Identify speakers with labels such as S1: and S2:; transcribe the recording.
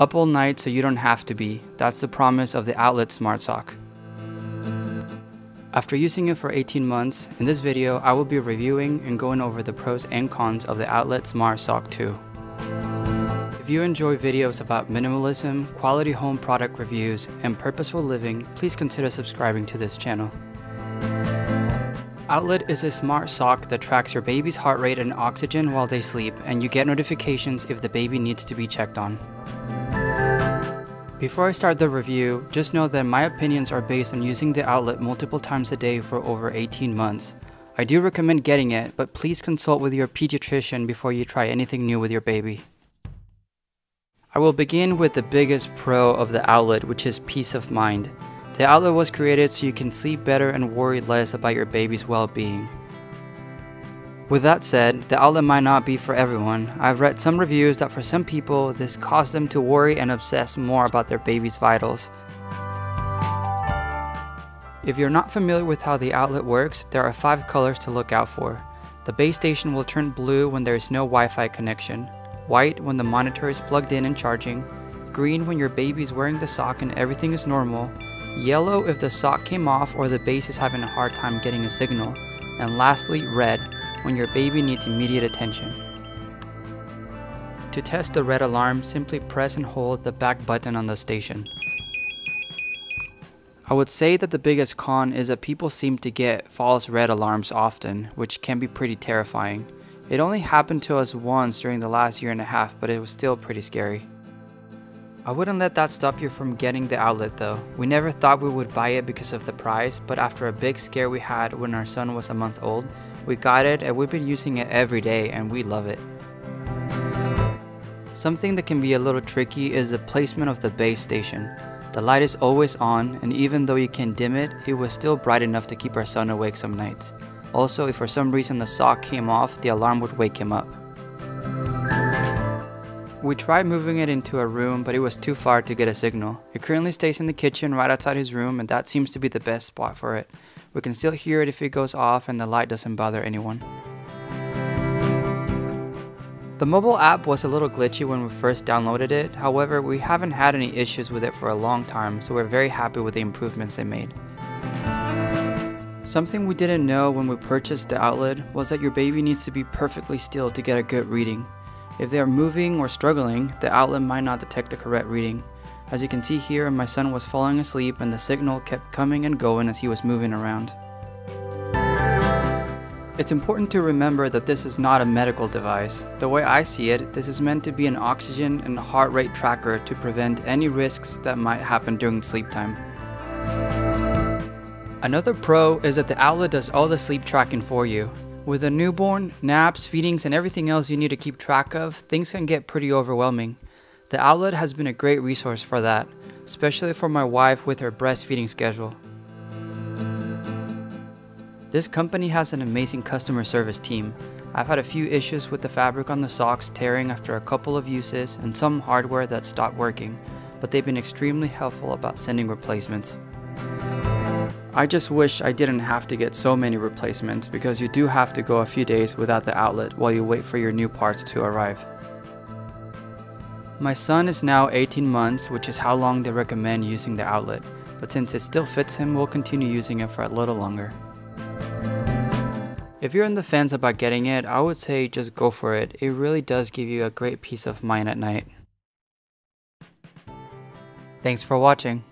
S1: Up all night so you don't have to be. That's the promise of the Owlet Smart Sock. After using it for 18 months, in this video I will be reviewing and going over the pros and cons of the Owlet Smart Sock 2. If you enjoy videos about minimalism, quality home product reviews, and purposeful living, please consider subscribing to this channel. Owlet is a smart sock that tracks your baby's heart rate and oxygen while they sleep, and you get notifications if the baby needs to be checked on. Before I start the review, just know that my opinions are based on using the Owlet multiple times a day for over 18 months. I do recommend getting it, but please consult with your pediatrician before you try anything new with your baby. I will begin with the biggest pro of the Owlet, which is peace of mind. The Owlet was created so you can sleep better and worry less about your baby's well-being. With that said, the Owlet might not be for everyone. I've read some reviews that for some people, this caused them to worry and obsess more about their baby's vitals. If you're not familiar with how the Owlet works, there are 5 colors to look out for. The base station will turn blue when there is no Wi-Fi connection, white when the monitor is plugged in and charging, green when your baby is wearing the sock and everything is normal, yellow if the sock came off or the base is having a hard time getting a signal, and lastly red when your baby needs immediate attention. To test the red alarm, simply press and hold the back button on the station. I would say that the biggest con is that people seem to get false red alarms often, which can be pretty terrifying. It only happened to us once during the last year and a half, but it was still pretty scary. I wouldn't let that stop you from getting the Owlet though. We never thought we would buy it because of the price, but after a big scare we had when our son was a month old, we got it and we've been using it every day and we love it. Something that can be a little tricky is the placement of the base station. The light is always on, and even though you can dim it, it was still bright enough to keep our son awake some nights. Also, if for some reason the sock came off, the alarm would wake him up. We tried moving it into a room, but it was too far to get a signal. It currently stays in the kitchen right outside his room, and that seems to be the best spot for it. We can still hear it if it goes off and the light doesn't bother anyone. The mobile app was a little glitchy when we first downloaded it, however we haven't had any issues with it for a long time, so we're very happy with the improvements they made. Something we didn't know when we purchased the Owlet was that your baby needs to be perfectly still to get a good reading. If they are moving or struggling, the Owlet might not detect the correct reading. As you can see here, my son was falling asleep and the signal kept coming and going as he was moving around. It's important to remember that this is not a medical device. The way I see it, this is meant to be an oxygen and heart rate tracker to prevent any risks that might happen during sleep time. Another pro is that the Owlet does all the sleep tracking for you. With a newborn, naps, feedings, and everything else you need to keep track of, things can get pretty overwhelming. The Owlet has been a great resource for that, especially for my wife with her breastfeeding schedule. This company has an amazing customer service team. I've had a few issues with the fabric on the socks tearing after a couple of uses and some hardware that stopped working, but they've been extremely helpful about sending replacements. I just wish I didn't have to get so many replacements because you do have to go a few days without the Owlet while you wait for your new parts to arrive. My son is now 18 months, which is how long they recommend using the Owlet, but since it still fits him, we'll continue using it for a little longer. If you're on the fence about getting it, I would say just go for it. It really does give you a great peace of mind at night. Thanks for watching.